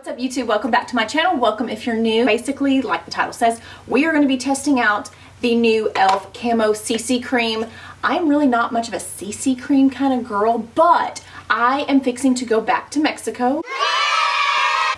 What's up YouTube? Welcome back to my channel. Welcome if you're new. Basically, like the title says, we are going to be testing out the new e.l.f. Camo CC Cream. I'm really not much of a CC cream kind of girl, but I am fixing to go back to Mexico.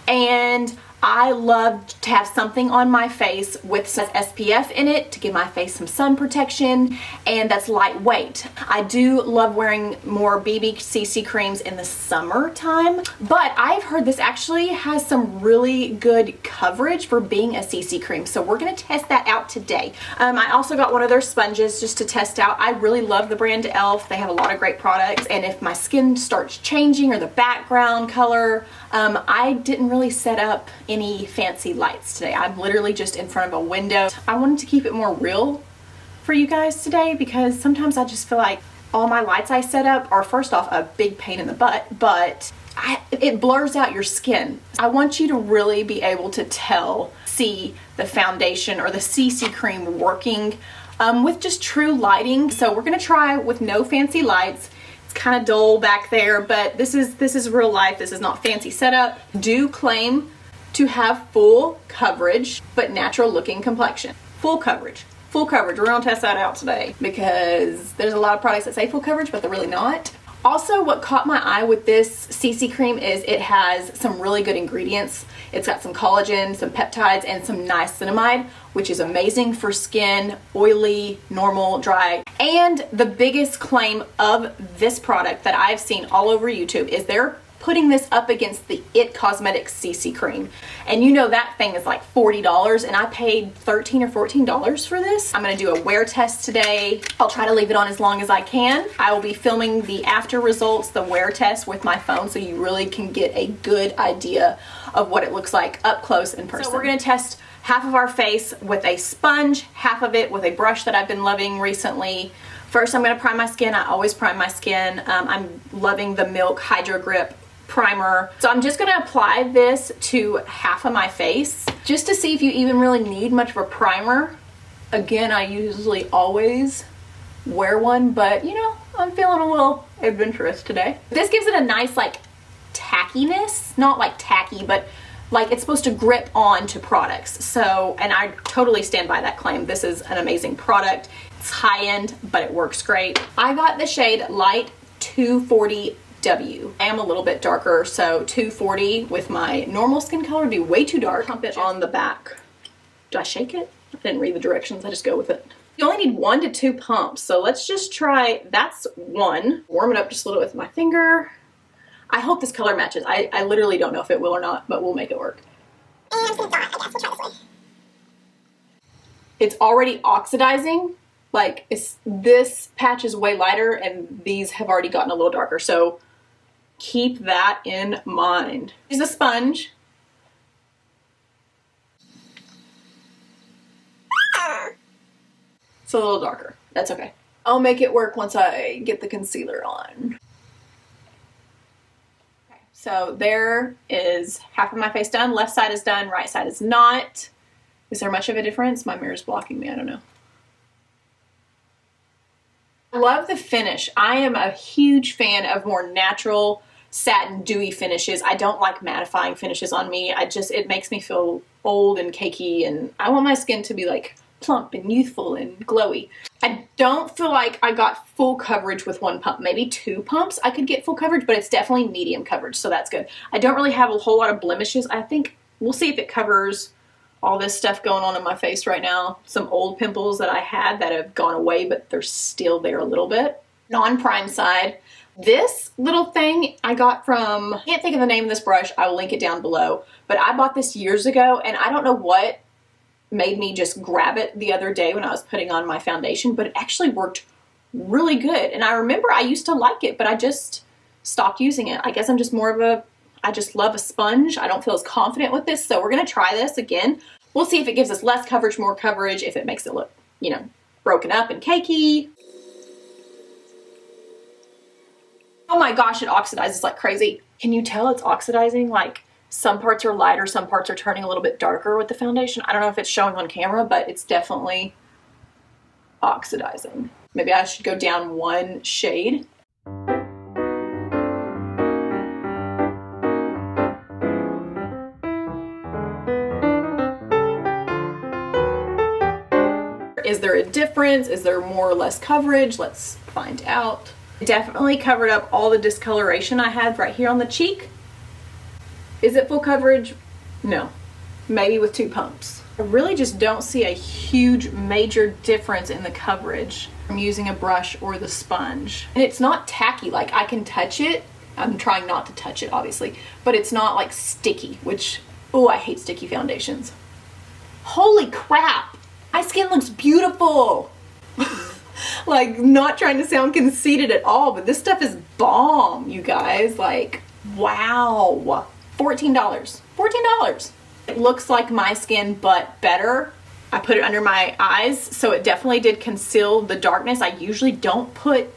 And I love to have something on my face with some SPF in it to give my face some sun protection, and that's lightweight. I do love wearing more BB CC creams in the summertime, but I've heard this actually has some really good coverage for being a CC cream, so we're going to test that out today. I also got one of their sponges just to test out. I really love the brand e.l.f. They have a lot of great products, and if my skin starts changing or the background color, I didn't really set up any fancy lights today. I'm literally just in front of a window. I wanted to keep it more real for you guys today because sometimes I just feel like all my lights I set up are first off a big pain in the butt, but it blurs out your skin. I want you to really be able to see the foundation or the CC cream working with just true lighting. So we're gonna try with no fancy lights. Kind of dull back there, but this is real life. This is not fancy setup. Do claim to have full coverage but natural looking complexion. Full coverage. We're gonna test that out today because there's a lot of products that say full coverage but they're really not. Also, what caught my eye with this CC cream is it has some really good ingredients. It's got some collagen, some peptides, and some niacinamide, which is amazing for skin, oily, normal, dry. And the biggest claim of this product that I've seen all over YouTube is they're putting this up against the IT Cosmetics CC cream. And you know that thing is like $40 and I paid $13 or $14 for this. I'm gonna do a wear test today. I'll try to leave it on as long as I can. I will be filming the after results, the wear test with my phone, so you really can get a good idea of what it looks like up close in person. So we're gonna test half of our face with a sponge, half of it with a brush that I've been loving recently. First, I'm gonna prime my skin. I always prime my skin. I'm loving the Milk Hydro Grip primer. So I'm just gonna apply this to half of my face just to see if you even really need much of a primer. Again, I usually always wear one, but you know, I'm feeling a little adventurous today. This gives it a nice like tackiness, not like tacky, but like it's supposed to grip on to products. So, and I totally stand by that claim. This is an amazing product. It's high-end, but it works great. I got the shade Light 240W. I am a little bit darker, so 240 with my normal skin color would be way too dark. Pump it on the back. Do I shake it? I didn't read the directions, I just go with it. You only need 1 to 2 pumps, so let's just try, that's 1. Warm it up just a little with my finger. I hope this color matches. I literally don't know if it will or not, but we'll make it work. And since I guess we'll try this one. It's already oxidizing. Like, this patch is way lighter and these have already gotten a little darker, so keep that in mind. Use a sponge. It's a little darker. That's okay. I'll make it work once I get the concealer on. Okay, so there is half of my face done. Left side is done, right side is not. Is there much of a difference? My mirror's blocking me, I don't know. I love the finish. I am a huge fan of more natural satin dewy finishes. I don't like mattifying finishes on me. It makes me feel old and cakey, and I want my skin to be like plump and youthful and glowy. I don't feel like I got full coverage with 1 pump. Maybe 2 pumps I could get full coverage, but it's definitely medium coverage, so that's good. I don't really have a whole lot of blemishes. I think we'll see if it covers all this stuff going on in my face right now. Some old pimples that I had that have gone away, but they're still there a little bit. Non-prime side. This little thing I got from, I can't think of the name of this brush, I will link it down below, but I bought this years ago and I don't know what made me just grab it the other day when I was putting on my foundation, but it actually worked really good. And I remember I used to like it, but I just stopped using it. I guess I'm just more of I just love a sponge. I don't feel as confident with this, so we're gonna try this again. We'll see if it gives us less coverage, more coverage, if it makes it look, you know, broken up and cakey. Oh my gosh, it oxidizes like crazy. Can you tell it's oxidizing? Like some parts are lighter, some parts are turning a little bit darker with the foundation. I don't know if it's showing on camera, but it's definitely oxidizing. Maybe I should go down 1 shade. Is there a difference? Is there more or less coverage? Let's find out. It definitely covered up all the discoloration I had right here on the cheek. Is it full coverage? No. Maybe with 2 pumps. I really just don't see a huge major difference in the coverage from using a brush or the sponge. And it's not tacky, like I can touch it. I'm trying not to touch it, obviously, but it's not like sticky, which, oh, I hate sticky foundations. Holy crap, my skin looks beautiful. Like, not trying to sound conceited at all, but this stuff is bomb, you guys. Like, wow. $14. $14. It looks like my skin, but better. I put it under my eyes, so it definitely did conceal the darkness. I usually don't put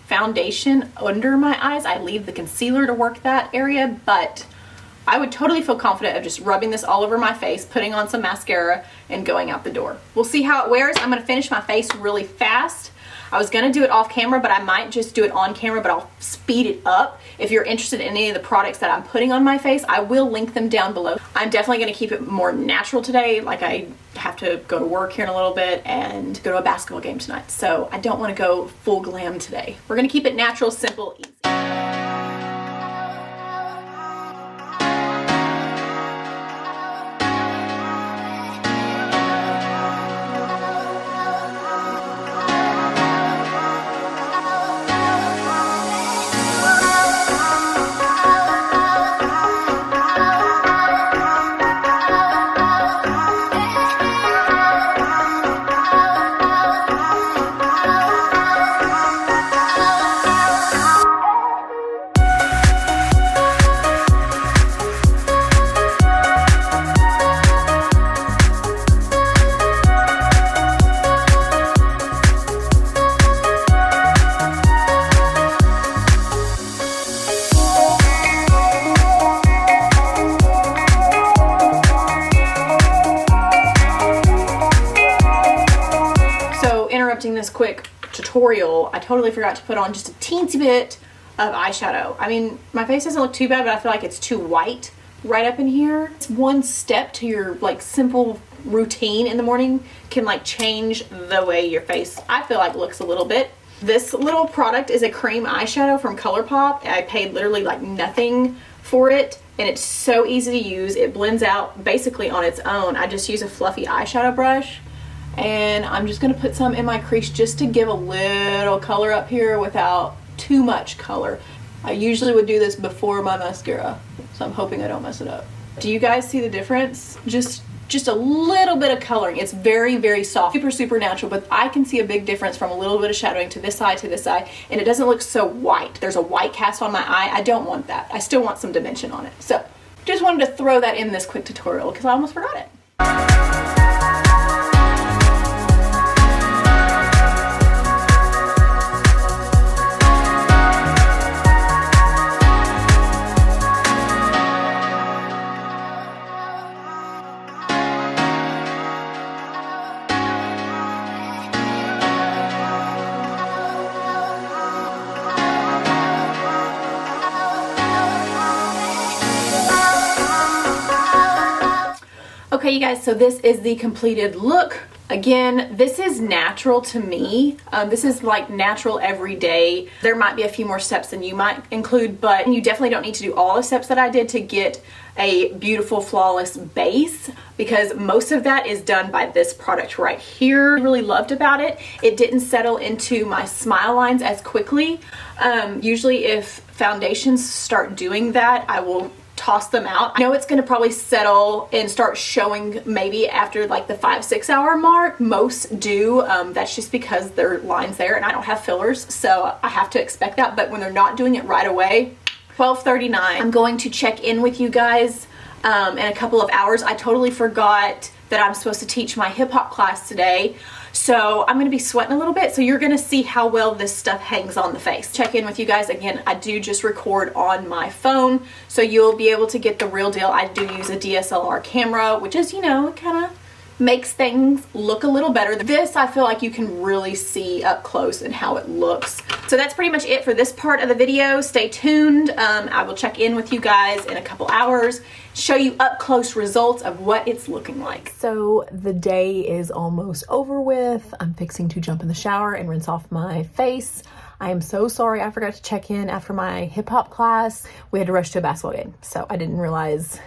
foundation under my eyes. I leave the concealer to work that area, but I would totally feel confident of just rubbing this all over my face, putting on some mascara, and going out the door. We'll see how it wears. I'm gonna finish my face really fast. I was gonna do it off camera, but I might just do it on camera, but I'll speed it up. If you're interested in any of the products that I'm putting on my face, I will link them down below. I'm definitely gonna keep it more natural today. Like, I have to go to work here in a little bit and go to a basketball game tonight. So I don't wanna go full glam today. We're gonna keep it natural, simple, easy. This quick tutorial, I totally forgot to put on just a teensy bit of eyeshadow. I mean, my face doesn't look too bad, but I feel like it's too white right up in here. It's one step to your like simple routine in the morning can like change the way your face, I feel like, looks a little bit. This little product is a cream eyeshadow from Colourpop. I paid literally like nothing for it, and it's so easy to use. It blends out basically on its own. I just use a fluffy eyeshadow brush, and I'm just gonna put some in my crease just to give a little color up here without too much color. I usually would do this before my mascara, so I'm hoping I don't mess it up. Do you guys see the difference? Just a little bit of coloring. It's very, very soft, super natural, but I can see a big difference from a little bit of shadowing to this side, and it doesn't look so white. There's a white cast on my eye. I don't want that. I still want some dimension on it. So just wanted to throw that in this quick tutorial because I almost forgot it. Okay, you guys, so this is the completed look. Again, this is natural to me. This is like natural every day. There might be a few more steps than you might include, but you definitely don't need to do all the steps that I did to get a beautiful, flawless base, because most of that is done by this product right here. I really loved about it. It didn't settle into my smile lines as quickly. Usually if foundations start doing that, I will toss them out. I know it's going to probably settle and start showing maybe after like the 5-6 hour mark. Most do. That's just because there are lines there and I don't have fillers, so I have to expect that. But when they're not doing it right away, 12:39. I'm going to check in with you guys in a couple of hours. I totally forgot that I'm supposed to teach my hip hop class today. So I'm going to be sweating a little bit, so you're going to see how well this stuff hangs on the face. Check in with you guys. Again, I do just record on my phone, so you'll be able to get the real deal. I do use a DSLR camera, which is, you know, kind of makes things look a little better. This, I feel like you can really see up close and how it looks. So that's pretty much it for this part of the video. Stay tuned. I will check in with you guys in a couple hours, show you up close results of what it's looking like. So the day is almost over with. I'm fixing to jump in the shower and rinse off my face. I am so sorry I forgot to check in after my hip hop class. We had to rush to a basketball game, so I didn't realize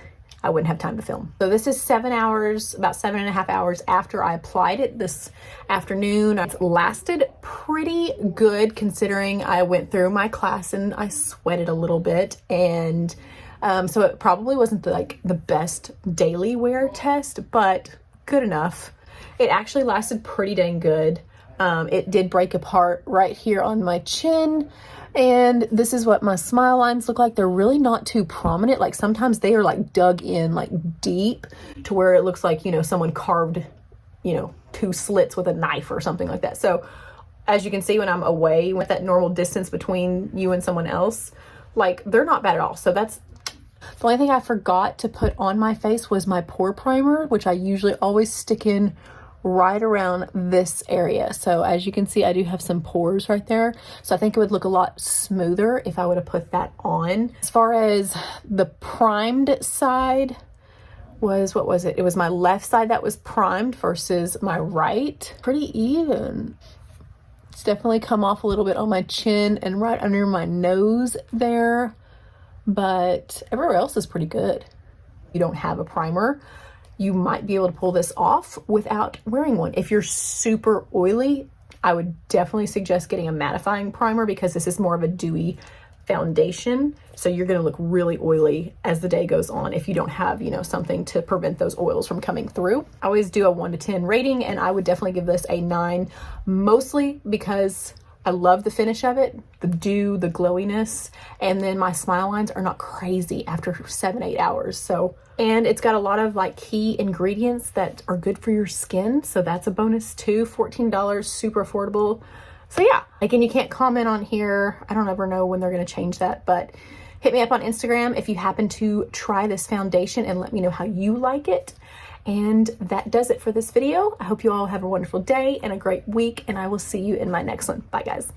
I wouldn't have time to film. So this is 7 hours, about 7.5 hours after I applied it this afternoon. It's lasted pretty good considering I went through my class and I sweated a little bit, and so it probably wasn't the best daily wear test, but good enough. It actually lasted pretty dang good. It did break apart right here on my chin, and this is what my smile lines look like. They're really not too prominent. Like sometimes they are like dug in like deep to where it looks like, you know, someone carved, you know, 2 slits with a knife or something like that. So as you can see, when I'm away with that normal distance between you and someone else, like they're not bad at all. So that's the only thing I forgot to put on my face was my pore primer, which I usually always stick in right around this area. So as you can see, I do have some pores right there. So I think it would look a lot smoother if I would have put that on. As far as the primed side was, what was it? It was my left side that was primed versus my right. Pretty even. It's definitely come off a little bit on my chin and right under my nose there, but everywhere else is pretty good. You don't have a primer, you might be able to pull this off without wearing one. If you're super oily, I would definitely suggest getting a mattifying primer because this is more of a dewy foundation. So you're gonna look really oily as the day goes on if you don't have, you know, something to prevent those oils from coming through. I always do a 1 to 10 rating, and I would definitely give this a 9, mostly because I love the finish of it, the dew, the glowiness, and then my smile lines are not crazy after 7-8 hours. So, and it's got a lot of like key ingredients that are good for your skin. So that's a bonus too. $14, super affordable. So yeah, again, you can't comment on here. I don't ever know when they're going to change that, but hit me up on Instagram if you happen to try this foundation and let me know how you like it. And that does it for this video. I hope you all have a wonderful day and a great week, and I will see you in my next one. Bye, guys.